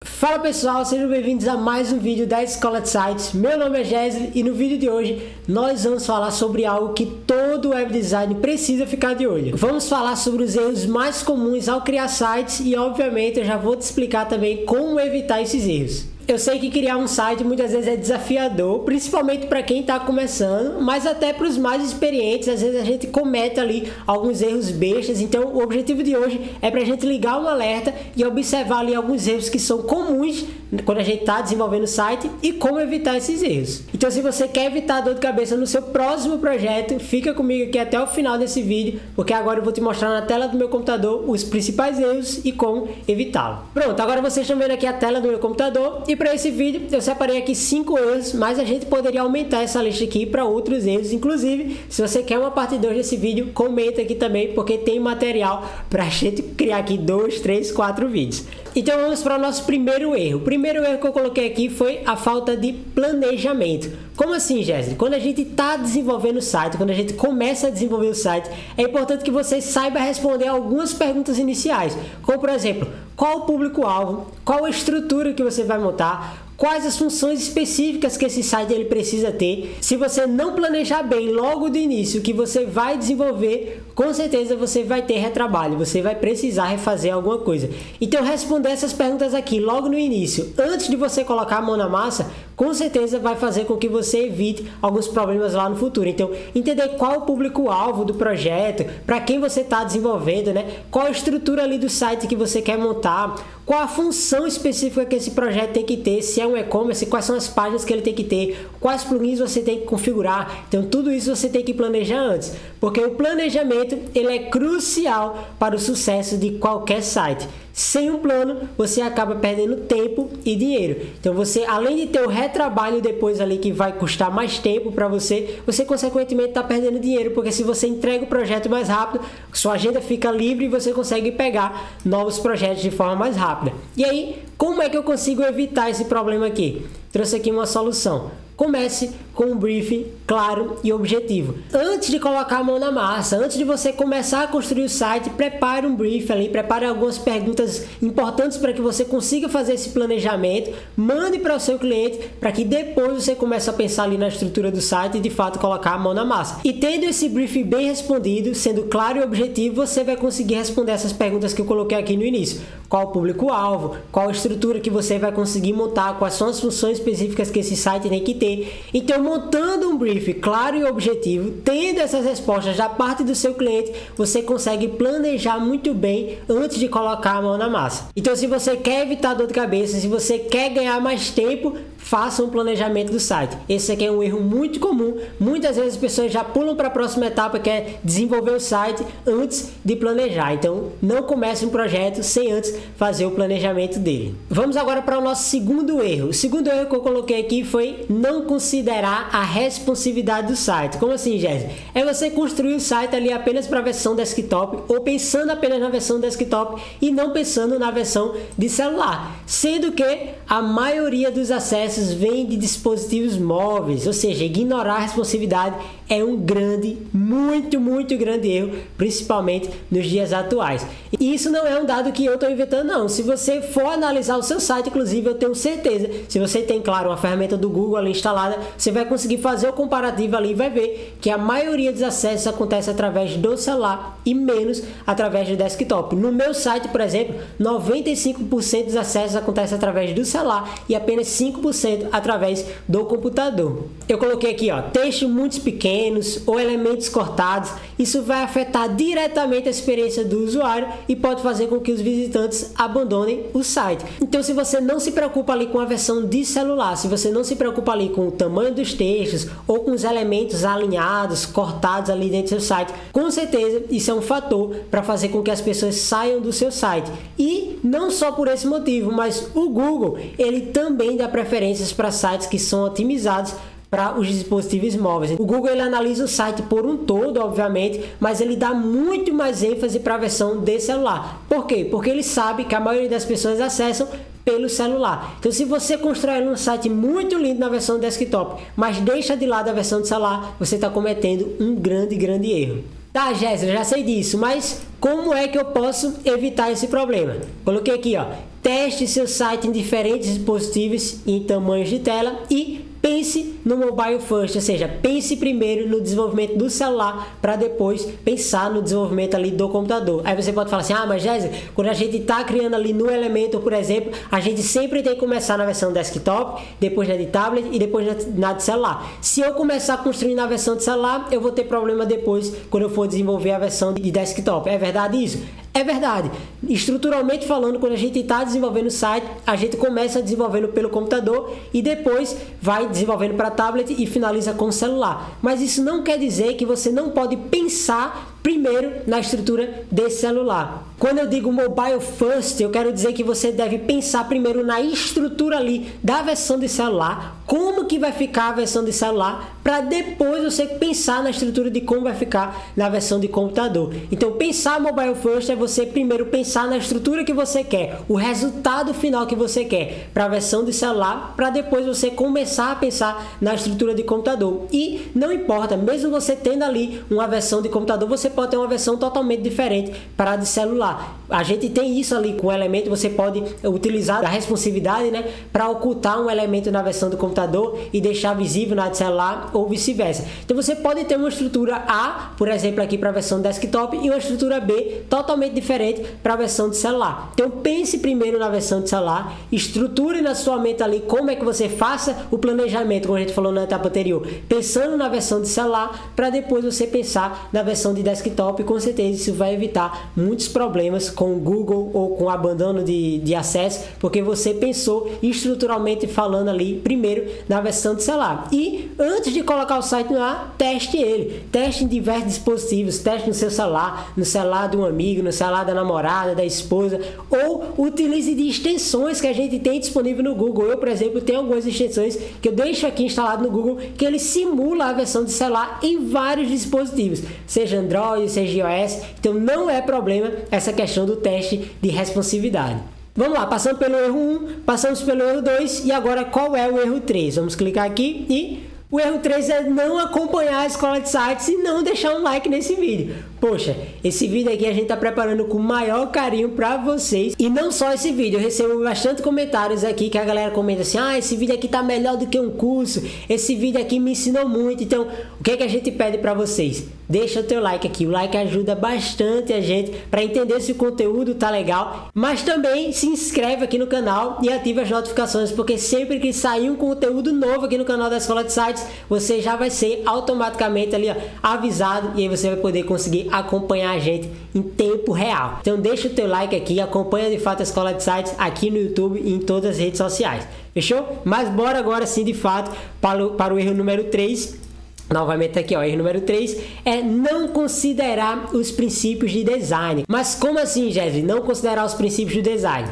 Fala pessoal, sejam bem-vindos a mais um vídeo da Escola de Sites. Meu nome é Jéssica e no vídeo de hoje nós vamos falar sobre algo que todo web design precisa ficar de olho. Vamos falar sobre os erros mais comuns ao criar sites e obviamente eu já vou te explicar também como evitar esses erros. Eu sei que criar um site muitas vezes é desafiador, principalmente para quem está começando, mas até para os mais experientes, às vezes a gente comete ali alguns erros bestas. Então o objetivo de hoje é para a gente ligar um alerta e observar ali alguns erros que são comuns quando a gente está desenvolvendo o site e como evitar esses erros. Então se você quer evitar dor de cabeça no seu próximo projeto, fica comigo aqui até o final desse vídeo, porque agora eu vou te mostrar na tela do meu computador os principais erros e como evitá-lo. Pronto, agora vocês estão vendo aqui a tela do meu computador e para esse vídeo eu separei aqui 5 erros, mas a gente poderia aumentar essa lista aqui para outros erros. Inclusive, se você quer uma parte 2 desse vídeo, comenta aqui também, porque tem material para a gente criar aqui 2, 3, 4 vídeos. Então vamos para o nosso primeiro erro. O primeiro erro que eu coloquei aqui foi a falta de planejamento. Como assim, Jéssica? Quando a gente está desenvolvendo o site, quando a gente começa a desenvolver o site, é importante que você saiba responder algumas perguntas iniciais, como por exemplo, qual o público-alvo, qual a estrutura que você vai montar, quais as funções específicas que esse site ele precisa ter. Se você não planejar bem logo do início o que você vai desenvolver, com certeza você vai ter retrabalho, você vai precisar refazer alguma coisa. Então responder essas perguntas aqui logo no início, antes de você colocar a mão na massa, com certeza vai fazer com que você evite alguns problemas lá no futuro. Então entender qual o público-alvo do projeto, para quem você está desenvolvendo, né? Qual a estrutura ali do site que você quer montar, qual a função específica que esse projeto tem que ter, se é um e-commerce, quais são as páginas que ele tem que ter, quais plugins você tem que configurar. Então tudo isso você tem que planejar antes, porque o planejamento ele é crucial para o sucesso de qualquer site. Sem um plano, você acaba perdendo tempo e dinheiro. Então você, além de ter o retrabalho depois ali que vai custar mais tempo para você, você consequentemente está perdendo dinheiro, porque se você entrega o projeto mais rápido, sua agenda fica livre e você consegue pegar novos projetos de forma mais rápida. E aí, como é que eu consigo evitar esse problema aqui? Trouxe aqui uma solução. Comece com um briefing claro e objetivo. Antes de colocar a mão na massa, antes de você começar a construir o site, prepare um briefing ali, prepare algumas perguntas importantes para que você consiga fazer esse planejamento, mande para o seu cliente para que depois você comece a pensar ali na estrutura do site e de fato colocar a mão na massa. E tendo esse briefing bem respondido, sendo claro e objetivo, você vai conseguir responder essas perguntas que eu coloquei aqui no início. Qual o público-alvo, qual a estrutura que você vai conseguir montar, quais são as funções específicas que esse site tem que ter. Então, montando um briefing claro e objetivo, tendo essas respostas da parte do seu cliente, você consegue planejar muito bem antes de colocar a mão na massa. Então, se você quer evitar dor de cabeça, se você quer ganhar mais tempo, faça um planejamento do site. Esse aqui é um erro muito comum. Muitas vezes as pessoas já pulam para a próxima etapa, que é desenvolver o site antes de planejar. Então, não comece um projeto sem antes fazer o planejamento dele. Vamos agora para o nosso segundo erro. O segundo erro que eu coloquei aqui foi não considerar a responsividade do site. Como assim, Jéssica? É você construir o site ali apenas para a versão desktop ou pensando apenas na versão desktop e não pensando na versão de celular. Sendo que a maioria dos acessos vem de dispositivos móveis, ou seja, ignorar a responsividade é um grande, muito grande erro, principalmente nos dias atuais. E isso não é um dado que eu estou inventando, não. Se você for analisar o seu site, inclusive, eu tenho certeza, se você tem, claro, uma ferramenta do Google ali instalada, você vai conseguir fazer o comparativo ali e vai ver que a maioria dos acessos acontece através do celular e menos através do desktop. No meu site, por exemplo, 95% dos acessos acontecem através do celular e apenas 5% através do computador. Eu coloquei aqui, ó, textos muito pequenos ou elementos cortados. Isso vai afetar diretamente a experiência do usuário e pode fazer com que os visitantes abandonem o site. Então, se você não se preocupa ali com a versão de celular, se você não se preocupa ali com o tamanho dos textos ou com os elementos alinhados, cortados ali dentro do seu site, com certeza isso é um fator para fazer com que as pessoas saiam do seu site. E não só por esse motivo, mas o Google, ele também dá preferências para sites que são otimizados para os dispositivos móveis. O Google ele analisa o site por um todo, obviamente, mas ele dá muito mais ênfase para a versão de celular. Por quê? Porque ele sabe que a maioria das pessoas acessam pelo celular. Então, se você constrói um site muito lindo na versão desktop, mas deixa de lado a versão de celular, você está cometendo um grande erro. Tá, Jéssica, já sei disso, mas como é que eu posso evitar esse problema? Coloquei aqui, ó, teste seu site em diferentes dispositivos e em tamanhos de tela e pense no mobile first, ou seja, pense primeiro no desenvolvimento do celular para depois pensar no desenvolvimento ali do computador. Aí você pode falar assim, mas Jéssica, quando a gente está criando ali no Elementor, por exemplo, a gente sempre tem que começar na versão desktop, depois na de tablet e depois na de celular. Se eu começar construindo na versão de celular, eu vou ter problema depois quando eu for desenvolver a versão de desktop. É verdade isso? É verdade. Estruturalmente falando, quando a gente está desenvolvendo o site, a gente começa desenvolvendo pelo computador e depois vai desenvolvendo para tablet e finaliza com o celular. Mas isso não quer dizer que você não pode pensar primeiro na estrutura desse celular. Quando eu digo mobile first, eu quero dizer que você deve pensar primeiro na estrutura ali da versão de celular, como que vai ficar a versão de celular, para depois você pensar na estrutura de como vai ficar na versão de computador. Então, pensar mobile first é você primeiro pensar na estrutura que você quer, o resultado final que você quer para a versão de celular, para depois você começar a pensar na estrutura de computador. E não importa, mesmo você tendo ali uma versão de computador, você pode ter uma versão totalmente diferente para a de celular. A gente tem isso ali com o elemento, você pode utilizar a responsividade, né, para ocultar um elemento na versão do computador e deixar visível na de celular ou vice-versa. Então você pode ter uma estrutura A, por exemplo, aqui para a versão desktop e uma estrutura B totalmente diferente para a versão de celular. Então pense primeiro na versão de celular, estruture na sua mente ali como é que você faça o planejamento, como a gente falou na etapa anterior, pensando na versão de celular, para depois você pensar na versão de desktop, e com certeza isso vai evitar muitos problemas com o Google ou com o abandono de acesso, porque você pensou estruturalmente falando ali primeiro na versão de celular. E antes de colocar o site no ar, teste ele. Teste em diversos dispositivos, teste no seu celular, no celular de um amigo, no celular da namorada, da esposa, ou utilize de extensões que a gente tem disponível no Google. Eu, por exemplo, tenho algumas extensões que eu deixo aqui instalado no Google, que ele simula a versão de celular em vários dispositivos, seja Android, seja iOS. Então não é problema essa questão do teste de responsividade. Vamos lá, passando pelo erro 1, passamos pelo erro 2 e agora qual é o erro 3? Vamos clicar aqui e o erro 3 é não acompanhar a Escola de Sites e não deixar um like nesse vídeo. Poxa, esse vídeo aqui a gente tá preparando com o maior carinho para vocês. E não só esse vídeo, eu recebo bastante comentários aqui que a galera comenta assim, esse vídeo aqui tá melhor do que um curso, esse vídeo aqui me ensinou muito. Então, o que é que a gente pede para vocês? Deixa o teu like aqui, o like ajuda bastante a gente para entender se o conteúdo tá legal, mas também se inscreve aqui no canal e ativa as notificações, porque sempre que sair um conteúdo novo aqui no canal da Escola de Sites, você já vai ser automaticamente ali, avisado, e aí você vai poder conseguir acompanhar a gente em tempo real. Então deixa o teu like aqui, acompanha de fato a Escola de Sites aqui no YouTube e em todas as redes sociais. Fechou? Mas bora agora sim de fato para o erro número 3. Novamente aqui, erro número 3 é não considerar os princípios de design. Mas como assim, Jéssica, não considerar os princípios de design?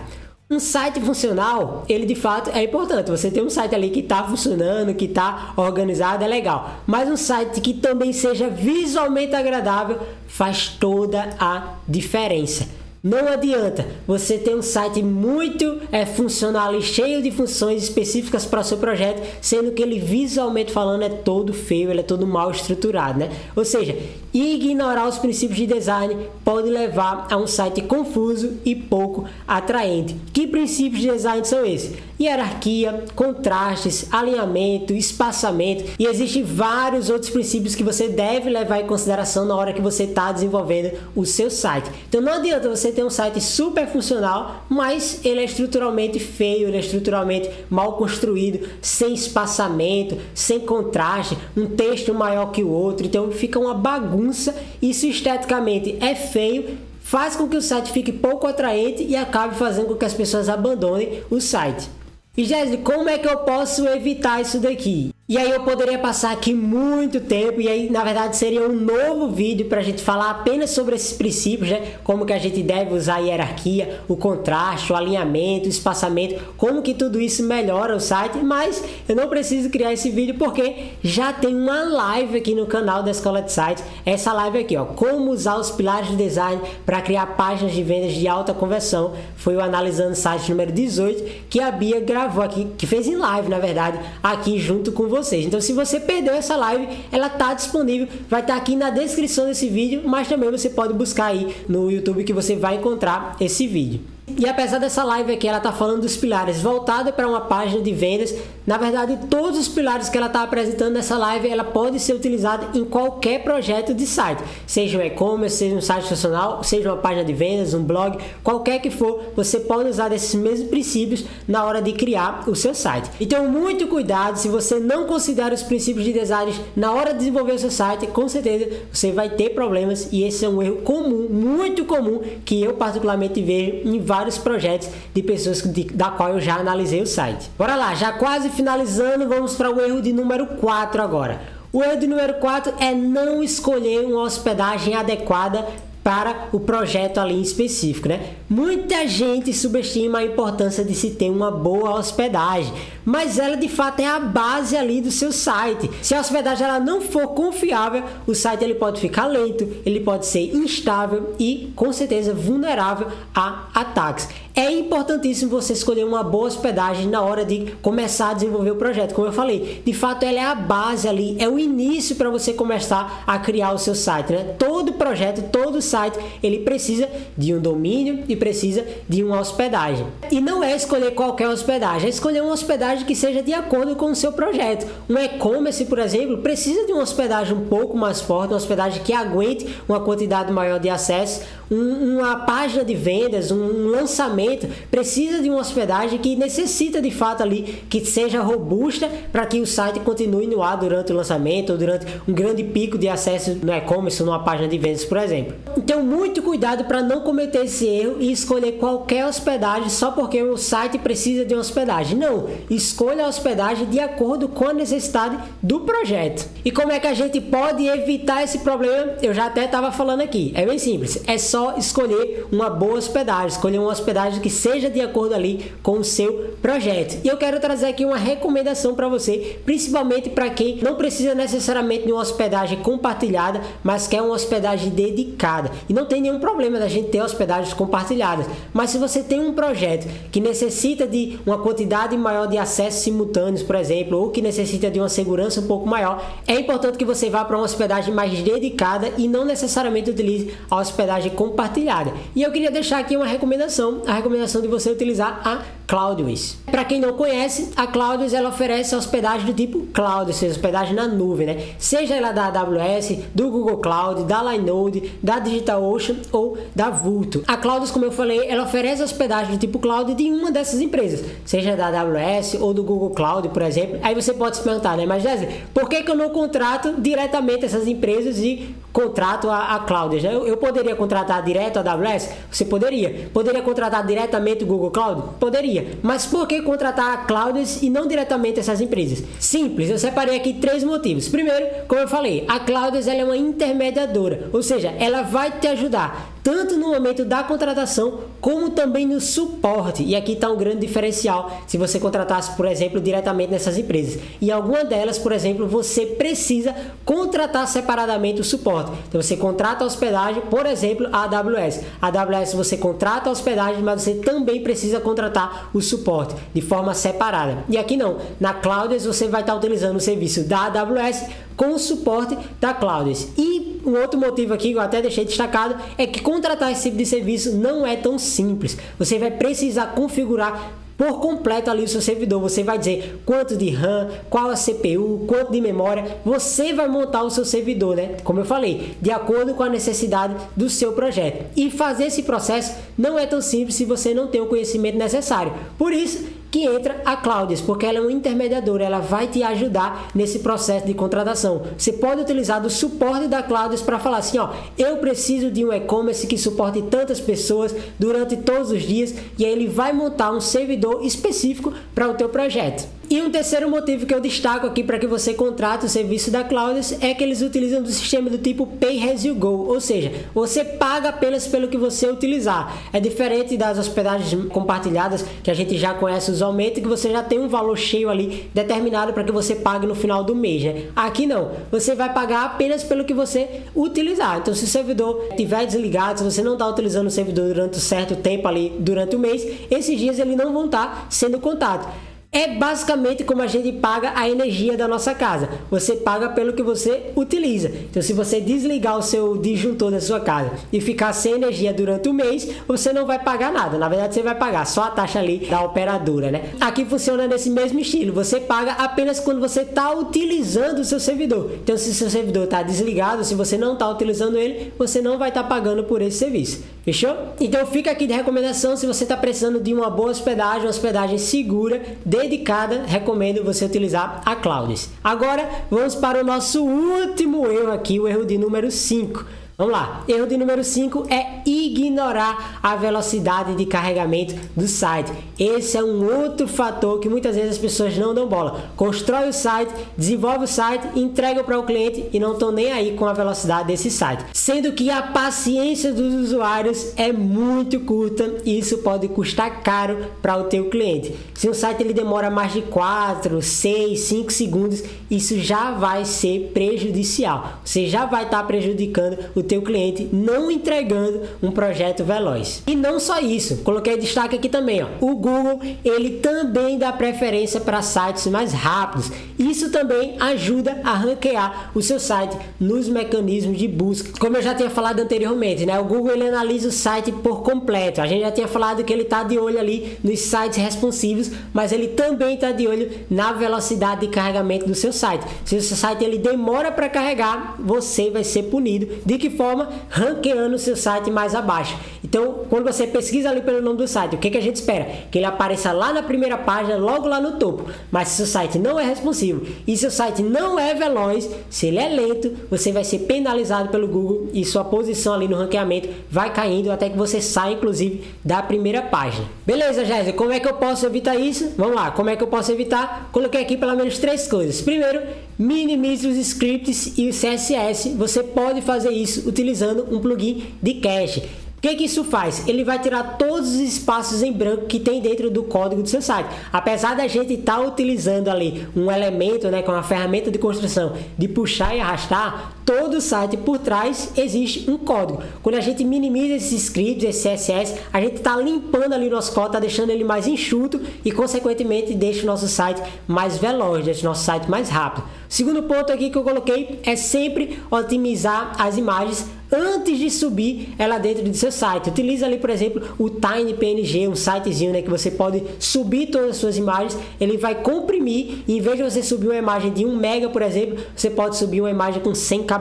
Um site funcional, ele de fato é importante. Você tem um site ali que está funcionando, que está organizado, é legal. Mas um site que também seja visualmente agradável faz toda a diferença. Não adianta você ter um site muito funcional e cheio de funções específicas para o seu projeto, sendo que ele visualmente falando é todo feio, ele é todo mal estruturado, né? Ou seja, ignorar os princípios de design pode levar a um site confuso e pouco atraente. Que princípios de design são esses? Hierarquia, contrastes, alinhamento, espaçamento, e existem vários outros princípios que você deve levar em consideração na hora que você está desenvolvendo o seu site. Então não adianta você ter um site super funcional, mas ele é estruturalmente feio, ele é estruturalmente mal construído, sem espaçamento, sem contraste, um texto maior que o outro, então fica uma bagunça. Isso esteticamente é feio, faz com que o site fique pouco atraente e acabe fazendo com que as pessoas abandonem o site. E Jéssica, como é que eu posso evitar isso daqui? E aí eu poderia passar aqui muito tempo, e aí na verdade seria um novo vídeo para a gente falar apenas sobre esses princípios, né? Como que a gente deve usar a hierarquia, o contraste, o alinhamento, o espaçamento, como que tudo isso melhora o site, mas eu não preciso criar esse vídeo porque já tem uma live aqui no canal da Escola de Sites. Essa live aqui, como usar os pilares de design para criar páginas de vendas de alta conversão, foi o Analisando Sites número 18, que a Bia gravou aqui, que fez em live na verdade, aqui junto com vocês. Então se você perdeu essa live, ela tá disponível, vai estar aqui na descrição desse vídeo, mas também você pode buscar aí no YouTube que você vai encontrar esse vídeo. E apesar dessa live aqui, ela tá falando dos pilares voltada para uma página de vendas, na verdade, todos os pilares que ela está apresentando nessa live, ela pode ser utilizada em qualquer projeto de site, seja um e-commerce, seja um site profissional, seja uma página de vendas, um blog, qualquer que for, você pode usar esses mesmos princípios na hora de criar o seu site. Então, muito cuidado, se você não considera os princípios de design na hora de desenvolver o seu site, com certeza você vai ter problemas, e esse é um erro comum, muito comum, que eu particularmente vejo em vários projetos de pessoas da qual eu já analisei o site. Bora lá, já quase finalizando, vamos para o erro de número 4 agora. O erro de número 4 é não escolher uma hospedagem adequada para o projeto ali em específico, né? Muita gente subestima a importância de se ter uma boa hospedagem, mas ela de fato é a base ali do seu site. Se a hospedagem ela não for confiável, o site ele pode ficar lento, ele pode ser instável e com certeza vulnerável a ataques. É importantíssimo você escolher uma boa hospedagem na hora de começar a desenvolver o projeto. Como eu falei, de fato ela é a base ali, é o início para você começar a criar o seu site, né? Todo projeto, todo site, ele precisa de um domínio e precisa de uma hospedagem. E não é escolher qualquer hospedagem, é escolher uma hospedagem que seja de acordo com o seu projeto. Um e-commerce, por exemplo, precisa de uma hospedagem um pouco mais forte, uma hospedagem que aguente uma quantidade maior de acessos. Uma página de vendas, um lançamento, precisa de uma hospedagem que necessita de fato ali, que seja robusta para que o site continue no ar durante o lançamento ou durante um grande pico de acesso no e-commerce ou numa página de vendas, por exemplo. Então, muito cuidado para não cometer esse erro e escolher qualquer hospedagem só porque o site precisa de uma hospedagem. Não, escolha a hospedagem de acordo com a necessidade do projeto. E como é que a gente pode evitar esse problema? Eu já até estava falando aqui. É bem simples, é só escolher uma boa hospedagem, escolher uma hospedagem que seja de acordo ali com o seu projeto. E eu quero trazer aqui uma recomendação para você, principalmente para quem não precisa necessariamente de uma hospedagem compartilhada, mas quer uma hospedagem dedicada. E não tem nenhum problema da gente ter hospedagens compartilhadas, mas se você tem um projeto que necessita de uma quantidade maior de acessos simultâneos, por exemplo, ou que necessita de uma segurança um pouco maior, é importante que você vá para uma hospedagem mais dedicada e não necessariamente utilize a hospedagem compartilhada. E eu queria deixar aqui uma recomendação, a recomendação de você utilizar a Cloudways. Para quem não conhece, a Cloudways ela oferece hospedagem do tipo cloud, ou seja, hospedagem na nuvem, né? Seja ela da AWS, do Google Cloud, da Linode, da DigitalOcean ou da Vultr. A Cloudways, como eu falei, ela oferece hospedagem do tipo cloud de uma dessas empresas, seja da AWS ou do Google Cloud, por exemplo. Aí você pode se perguntar, né? Mas Wesley, por que eu não contrato diretamente essas empresas e contrato a Cloudways? Eu poderia contratar direto a AWS? Você poderia. Poderia contratar diretamente o Google Cloud? Poderia. Mas por que contratar a Cloudways e não diretamente essas empresas? Simples, eu separei aqui 3 motivos. Primeiro, como eu falei, a Cloudways ela é uma intermediadora, ou seja, ela vai te ajudar tanto no momento da contratação, como também no suporte. E aqui está um grande diferencial se você contratasse, por exemplo, diretamente nessas empresas. Em alguma delas, por exemplo, você precisa contratar separadamente o suporte. Então você contrata a hospedagem, por exemplo, a AWS. A AWS você contrata a hospedagem, mas você também precisa contratar o suporte de forma separada. E aqui não. Na Cloudways você vai estar utilizando o serviço da AWS com o suporte da Cloudways. E um outro motivo aqui que eu até deixei destacado é que contratar esse tipo de serviço não é tão simples. Você vai precisar configurar por completo ali o seu servidor. Você vai dizer quanto de RAM, qual a CPU, quanto de memória. Você vai montar o seu servidor, né? Como eu falei, de acordo com a necessidade do seu projeto. E fazer esse processo não é tão simples se você não tem o conhecimento necessário. Por isso que entra a Cloudways, porque ela é uma intermediadora, ela vai te ajudar nesse processo de contratação. Você pode utilizar do suporte da Cloudways para falar assim, ó, eu preciso de um e-commerce que suporte tantas pessoas durante todos os dias, e aí ele vai montar um servidor específico para o teu projeto. E um terceiro motivo que eu destaco aqui para que você contrate o serviço da Cloudways é que eles utilizam do sistema do tipo Pay As You Go, ou seja, você paga apenas pelo que você utilizar. É diferente das hospedagens compartilhadas que a gente já conhece usualmente, que você já tem um valor cheio ali determinado para que você pague no final do mês, né? Aqui não, você vai pagar apenas pelo que você utilizar. Então se o servidor estiver desligado, se você não está utilizando o servidor durante um certo tempo ali durante o mês, esses dias eles não vão estar sendo contados. É basicamente como a gente paga a energia da nossa casa. Você paga pelo que você utiliza. Então, se você desligar o seu disjuntor da sua casa e ficar sem energia durante o mês, você não vai pagar nada. Na verdade, você vai pagar só a taxa ali da operadora, né? Aqui funciona nesse mesmo estilo. Você paga apenas quando você está utilizando o seu servidor. Então, se o seu servidor está desligado, se você não está utilizando ele, você não vai estar pagando por esse serviço. Fechou? Então, fica aqui de recomendação. Se você está precisando de uma boa hospedagem, uma hospedagem segura, dedicada, recomendo você utilizar a Clouds. Agora, vamos para o nosso último erro aqui, o erro de número 5. Vamos lá, erro de número 5 é ignorar a velocidade de carregamento do site. Esse é um outro fator que muitas vezes as pessoas não dão bola. Constrói o site, desenvolve o site, entrega para o cliente e não estão nem aí com a velocidade desse site. Sendo que a paciência dos usuários é muito curta e isso pode custar caro para o teu cliente. Se um site ele demora mais de 4, 6, 5 segundos, isso já vai ser prejudicial. Você já vai estar prejudicando o teu cliente, não entregando um projeto veloz. E não só isso, coloquei destaque aqui também, ó, o Google ele também dá preferência para sites mais rápidos. Isso também ajuda a ranquear o seu site nos mecanismos de busca. Como eu já tinha falado anteriormente, né? O Google ele analisa o site por completo. A gente já tinha falado que ele está de olho ali nos sites responsivos, mas ele também está de olho na velocidade de carregamento do seu site. Se o seu site ele demora para carregar, você vai ser punido. De que forma? Ranqueando o seu site mais abaixo. Então, quando você pesquisa ali pelo nome do site, o que a gente espera? Que ele apareça lá na primeira página, logo lá no topo. Mas se seu site não é responsivo e seu site não é veloz, se ele é lento, você vai ser penalizado pelo Google e sua posição ali no ranqueamento vai caindo até que você saia, inclusive, da primeira página. Beleza, Jéssica? Como é que eu posso evitar isso? Vamos lá, como é que eu posso evitar? Coloquei aqui pelo menos 3 coisas. Primeiro, minimize os scripts e o CSS. Você pode fazer isso utilizando um plugin de cache. O que isso faz? Ele vai tirar todos os espaços em branco que tem dentro do código do seu site. Apesar da gente estar utilizando ali um elemento, né, com uma ferramenta de construção de puxar e arrastar, todo o site por trás existe um código. Quando a gente minimiza esses scripts, esse CSS, a gente está limpando ali o nosso código, está deixando ele mais enxuto e, consequentemente, deixa o nosso site mais veloz, deixa o nosso site mais rápido. O segundo ponto aqui que eu coloquei é sempre otimizar as imagens antes de subir ela dentro do seu site. Utiliza ali, por exemplo, o TinyPNG, um sitezinho, né, que você pode subir todas as suas imagens, ele vai comprimir e em vez de você subir uma imagem de 1 mega, por exemplo, você pode subir uma imagem com 100 KB.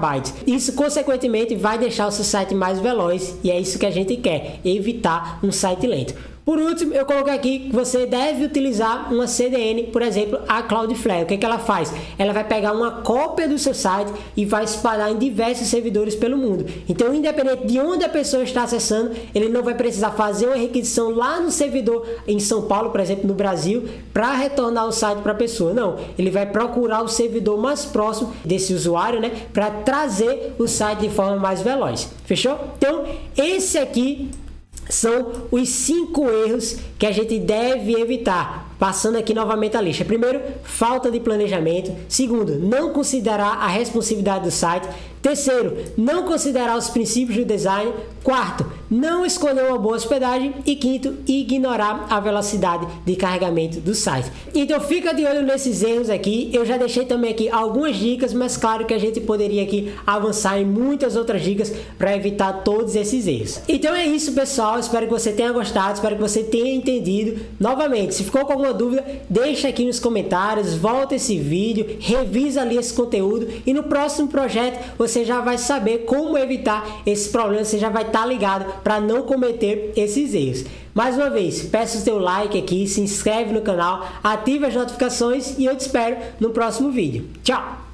Isso, consequentemente, vai deixar o seu site mais veloz e é isso que a gente quer, evitar um site lento. Por último, eu coloquei aqui que você deve utilizar uma CDN, por exemplo, a Cloudflare. O que ela faz? Ela vai pegar uma cópia do seu site e vai espalhar em diversos servidores pelo mundo. Então, independente de onde a pessoa está acessando, ele não vai precisar fazer uma requisição lá no servidor em São Paulo, por exemplo, no Brasil, para retornar o site para a pessoa. Não, ele vai procurar o servidor mais próximo desse usuário, né, para trazer o site de forma mais veloz. Fechou? Então, esse aqui são os 5 erros que a gente deve evitar. Passando aqui novamente a lista. Primeiro, falta de planejamento. Segundo, não considerar a responsividade do site. Terceiro, não considerar os princípios do design. Quarto, não escolher uma boa hospedagem. E quinto, ignorar a velocidade de carregamento do site. Então fica de olho nesses erros aqui. Eu já deixei também aqui algumas dicas, mas claro que a gente poderia aqui avançar em muitas outras dicas para evitar todos esses erros. Então é isso, pessoal. Espero que você tenha gostado, espero que você tenha entendido. Novamente, se ficou com alguma dúvida, deixa aqui nos comentários, volta esse vídeo, revisa ali esse conteúdo e no próximo projeto você já vai saber como evitar esses problemas, você já vai estar ligado para não cometer esses erros. Mais uma vez, peço o seu like aqui, se inscreve no canal, ativa as notificações e eu te espero no próximo vídeo. Tchau!